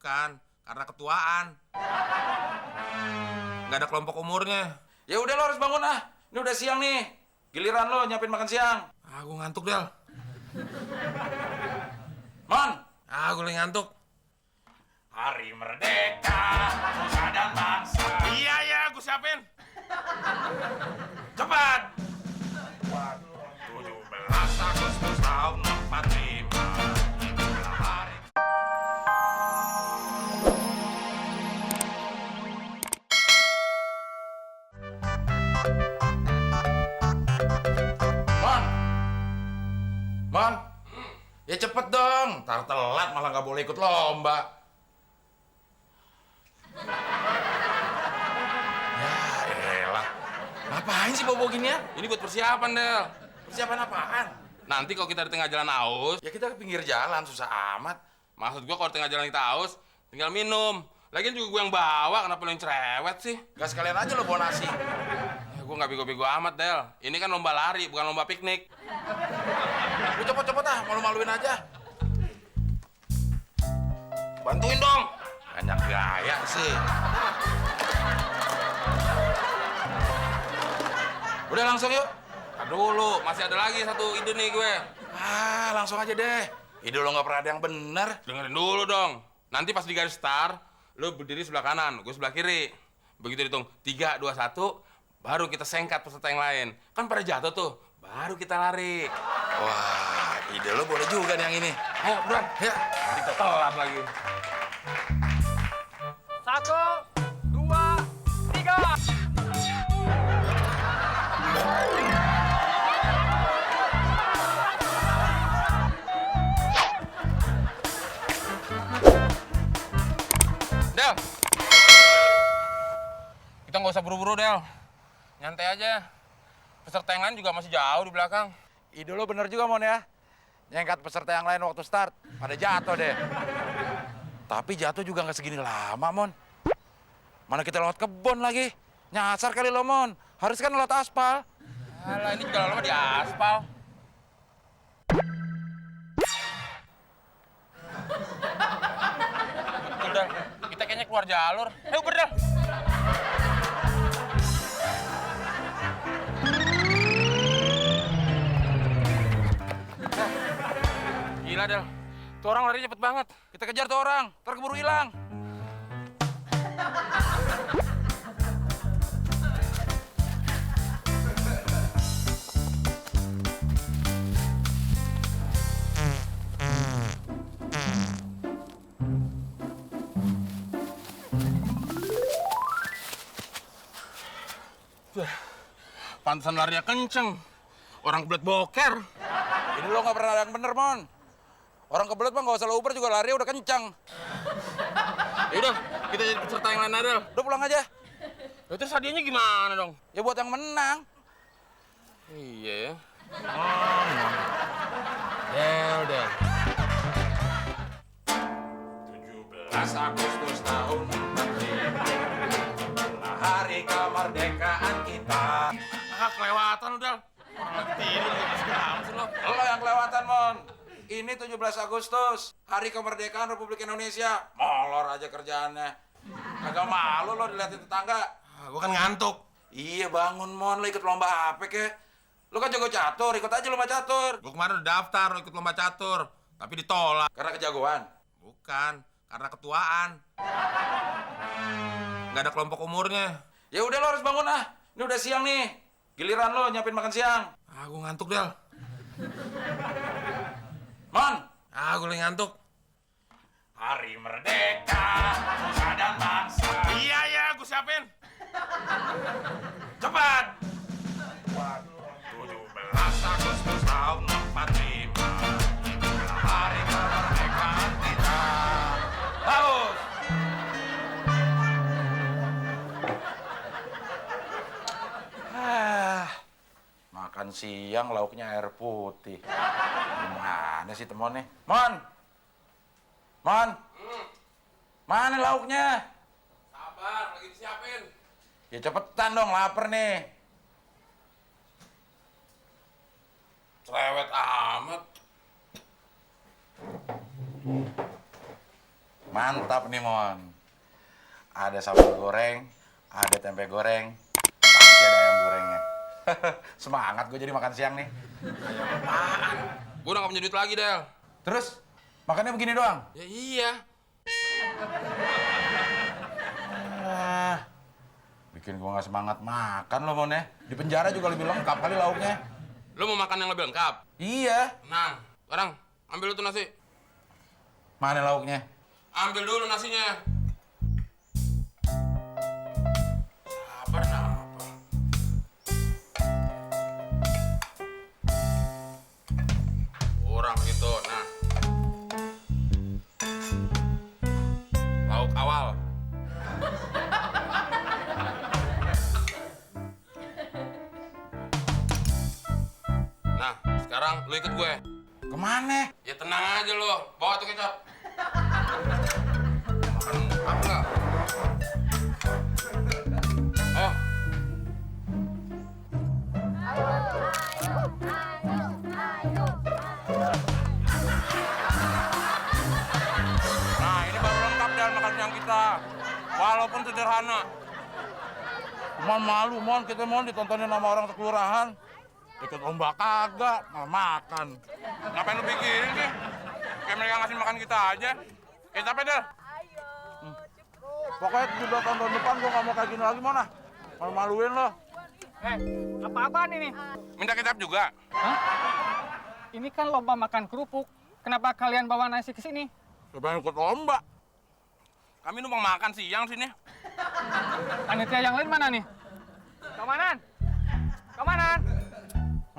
Bukan, karena ketuaan. Nggak ada kelompok umurnya. Ya udah lo harus bangun ah. Ini udah siang nih. Giliran lo nyiapin makan siang. Gue ngantuk, Del. Mon. Gue lagi ngantuk. Hari Merdeka, Nusa dan Bangsa. Iya, gue siapin. Cepat. 17 Agustus tahun 45. Hari... Mon. Ya cepet dong. Ntar telat malah nggak boleh ikut lomba. Ya elah. Ngapain sih bobo ginian? Ini buat persiapan, Del. Persiapan apaan? Nanti kalau kita di tengah jalan aus, Ya kita ke pinggir jalan, susah amat. maksud gua kalau di tengah jalan kita aus, tinggal minum. Lagian juga gue yang bawa, kenapa lo yang cerewet sih? Gak sekalian aja lo bawa nasi. Ya, gue nggak bego-bego amat, Del. Ini kan lomba lari, bukan lomba piknik. Lu cepet-cepet ah, malu-maluin aja. Bantuin dong. Banyak gaya sih. Udah langsung yuk. Dulu, masih ada lagi satu ide nih gue. Langsung aja deh. Ide lo nggak pernah ada yang bener. Dengerin dulu dong. Nanti pas di garis start, lo berdiri sebelah kanan, gue sebelah kiri. Begitu dihitung 3, 2, 1, baru kita sengkat peserta yang lain. Kan pada jatuh tuh, baru kita lari. Wah, ide lo boleh juga nih yang ini. Ayo, buruan. Ya. Nanti kita telat lagi. 1, 2, 3. Del, kita nggak usah buru-buru, Del. Nyantai aja. Peserta yang lain juga masih jauh di belakang. Ide lo bener juga, Mon ya. Nyengkat peserta yang lain waktu start. Pada jatuh deh. Tapi jatuh juga nggak segini lama, Mon. Mana kita lewat kebun lagi. Nyasar kali lo, Mon. Harus kan lewat aspal. Alah, ini juga lama di aspal. Betul, Del. Kita kayaknya keluar jalur. Ayo, Uber, Del. Gila, Del. Tuh orang lari cepet banget. Kita kejar tuh orang. Ntar keburu hilang. Pantesan larinya kenceng. Orang kebelet boker. Ini lo nggak pernah ada yang bener, Mon. Orang kebelet mah nggak usah lo Uber juga lari udah kencang. Yaudah, kita jadi peserta yang lain, Del. Udah pulang aja. Ya, terus hadiahnya gimana dong? Ya buat yang menang. Iya ya. Del. 17 Agustus tahun 45. Hari kemerdekaan kita. Kelewatan lu, Del. Orang lagi tidur, lu masih kamu sih lo. Lo yang kelewatan, Mon. Ini 17 Agustus, Hari Kemerdekaan Republik Indonesia. Molor aja kerjaannya. Kagak malu lo diliatin tetangga. Gue kan ngantuk. Iya bangun, Mon. Lo ikut lomba apa kek? Lo kan jago catur, ikut aja lomba catur. Gue kemarin udah daftar ikut lomba catur, tapi ditolak. Karena kejagoan. Bukan, karena ketuaan. Nggak ada kelompok umurnya. Ya udah lo harus bangun ah. Ini udah siang nih. Giliran lo nyiapin makan siang. Gue ngantuk, Del. Mon. Gue lagi ngantuk. Hari Merdeka, Nusa dan Bangsa. Iya, gue siapin. Cepat. 17 Agustus tahun 45. Hari kemerdekaan kita. Haus. Makan siang lauknya air putih. Gimana sih temonnya? Mon. Mon. Mana lauknya? Sabar, lagi disiapin. Ya cepetan dong, lapar nih. Cerewet amat. Mantap nih, Mon. Ada sambal goreng, ada tempe goreng, pasti ada ayam gorengnya. Semangat gue jadi makan siang nih. Gue udah gak punya duit lagi, Del. Terus, makannya begini doang? Ya iya. Ah, bikin gue gak semangat makan lo, Mon ya. Di penjara juga lebih lengkap kali lauknya. Lo mau makan yang lebih lengkap? Iya. Nah, sekarang ambil lu tuh nasi. Mana lauknya? Ambil dulu nasinya. Sabar, apa? Kurang gitu, nah. Lauk awal. Nah, sekarang lu ikut gue. Kemana? Ya tenang aja lo, bawa tuh kecap. Makan apa enggak? Ayo. Nah, ini baru lengkap dan makan siang kita. Walaupun sederhana. Mon malu, Mon. Kita Mon ditontonin sama orang sekelurahan. Ikut lomba kagak, malah makan. Ngapain lu pikirin sih? Kayak mereka ngasih makan kita aja. Capek, Del. Pokoknya 17 tahun depan gue gak mau kayak gini lagi, Mon ah. Malu-maluin lo. Apa-apaan ini? Minta kecap juga. Hah? Ini kan lomba makan kerupuk. Kenapa kalian bawa nasi ke sini? Coba ikut lomba. Kami numpang makan siang sini. Panitia yang lain mana nih? Komandan! Komandan!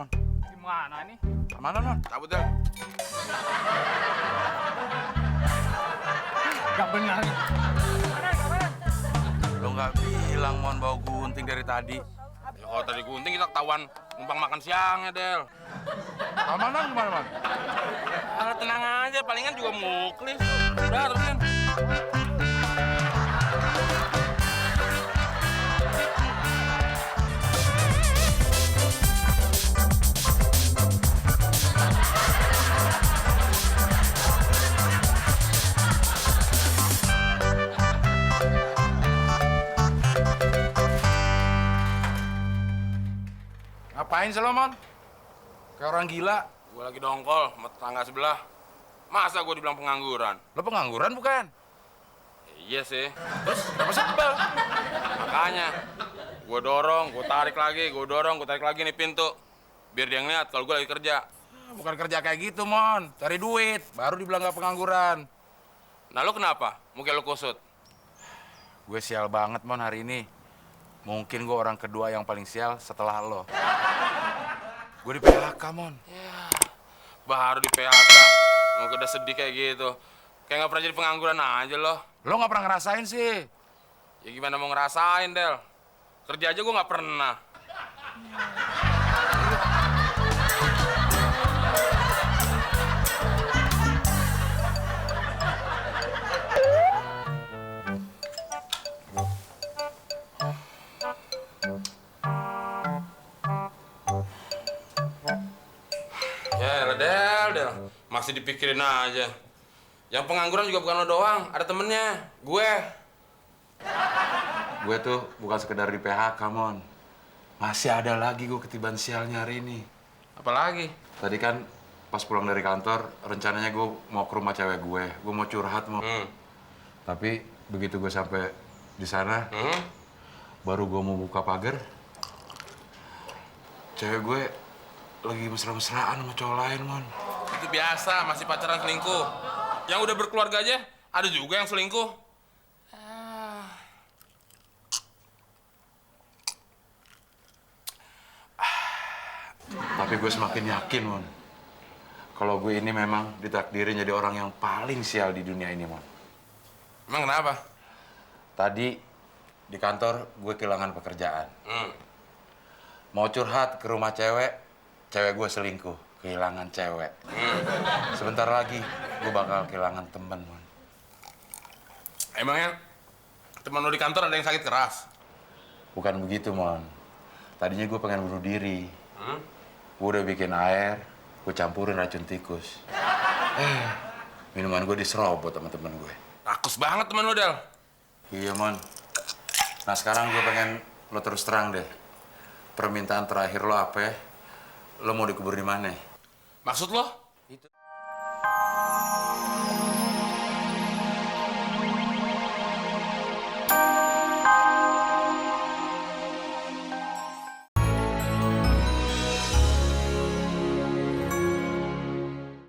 Hah? Gimana nih? Mana, Mon? Cabut, Del. Gak benar nih. Komandan! Lo nggak bilang, Mon, bawa gunting dari tadi. Ya, kalau tadi gunting kita ketahuan numpang makan siangnya, Del. Keamanan gimana, Mon? Ah, tenang aja, palingan juga muklis. Udah, terusin. Ngapain sih lo, Mon? Kayak orang gila. Gue lagi dongkol sama tetangga sebelah. Masa gue dibilang pengangguran? Lo pengangguran bukan? Ya, iya sih. Terus kenapa sebel? Makanya, gue dorong, gue tarik lagi, gue dorong, gue tarik lagi nih pintu. Biar dia ngeliat kalau gue lagi kerja. Bukan kerja kayak gitu, Mon. Cari duit, baru dibilang nggak pengangguran. Nah, lo kenapa? Mungkin lo kusut. Gue sial banget, Mon, hari ini. Mungkin gue orang kedua yang paling sial setelah lo. Gue di PHK, Mon. Baru di PHK. Mau udah sedih kayak gitu. Kayak nggak pernah jadi pengangguran aja lo. Lo nggak pernah ngerasain sih. Ya gimana mau ngerasain, Del? Kerja aja gue nggak pernah. Ya, Del. Masih dipikirin aja. Yang pengangguran juga bukan lo doang, ada temennya, gue. Gue tuh bukan sekedar di PHK, Mon. Masih ada lagi gue ketiban sialnya hari ini. Apalagi? Tadi kan pas pulang dari kantor, rencananya gue mau ke rumah cewek gue. Gue mau curhat, Mon. Tapi begitu gue sampai di sana, baru gue mau buka pagar, cewek gue lagi mesra-mesraan sama cowok lain, Mon. Itu biasa, masih pacaran selingkuh. Yang udah berkeluarga aja, ada juga yang selingkuh. Tapi gue semakin yakin, Mon. Kalau gue ini memang ditakdirin jadi orang yang paling sial di dunia ini, Mon. Emang kenapa? Tadi di kantor gue kehilangan pekerjaan. Mau curhat ke rumah cewek, cewek gue selingkuh, kehilangan cewek. Sebentar lagi gue bakal kehilangan temen, Mon. Emangnya teman lo di kantor ada yang sakit keras? Bukan begitu, Mon. Tadinya gue pengen bunuh diri. Gue udah bikin air, gue campurin racun tikus. Minuman gue diserobot sama temen gue. Rakus banget temen lo, Del. Iya, Mon. Nah, sekarang gue pengen lo terus terang deh. Permintaan terakhir lo apa ya? Lo mau dikubur di mana? Maksud lo? Itu.